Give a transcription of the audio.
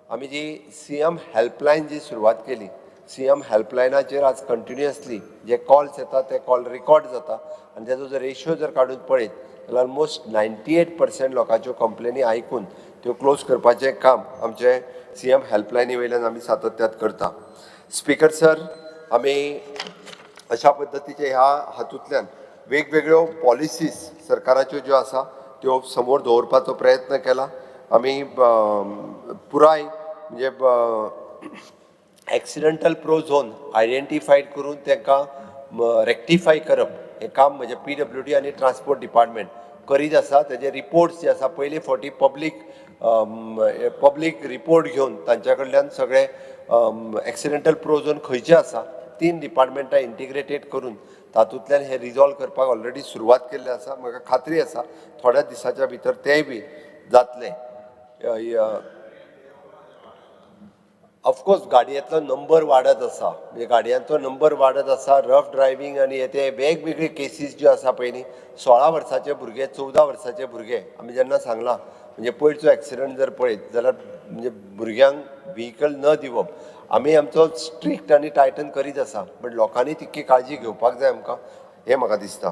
आमी जी CM helpline जी सुरवात केली, CM हेल्पलायनाचेर आज कंटिन्युअसली जे कॉल्स येतात ते कॉल रिकॉर्ड जाता आनी तेजो जर रेशियो जर काडून पळयत जाल्यार ऑलमोस्ट 98% लोकांच्यो कंप्लेनी आयकून त्यो क्लोज करपाचें काम आमचे CM हेल्पलायनी वयल्यान आमी सातत्यात करता. स्पीकर सर, आमी अशा पद्दतीचे ह्या हातूंतल्यान वेगवेगळ्यो पॉलिसीज सरकाराच्यो ज्यो आसा त्यो समोर दवरपाचो प्रयत्न केला. आमी पुराय म्हणजे एक्सिडेंटल प्रो झोन आयडेंटिफायड करून तांकां रेक्टिफाय करप हें काम म्हणजे PWD आनी ट्रान्सपोर्ट डिपार्टमेंट करीत आसा. तेजे रिपोर्ट्स जे आसा पयले फावटी पब्लीक रिपोर्ट घेवन तांच्या कडल्यान सगळे एक्सिडेंटल प्रो झोन खंयचे आसा 3 डिपार्टमेंटां इंटिग्रेटेड करून तातूंतल्यान हे रिजॉल्व करपाक ऑलरेडी सुरवात केल्ली आसा. म्हाका खात्री आसा थोड्या दिसाच्या भितर तेय बी जातले. ऑफकोर्स गाडयेंतलो नंबर वाडत आसा, म्हणजे गाडयांचो नंबर वाडत आसा. रफ ड्रायव्हिंग आनी ते वेगवेगळे केसीस ज्यो आसा पळय न्ही, 16 वर्साचे भुरगे 14 वर्साचे भुरगे आमी जेन्ना सांगलां म्हणजे पयरचो एक्सिडंट जर पळयत जाल्यार म्हणजे भुरग्यांक व्हेकल न दिवप. आमी आमचो स्ट्रिक्ट आनी टायटन करीत आसा, बट लोकांनी तितकी काळजी घेवपाक जाय आमकां, हें म्हाका दिसता.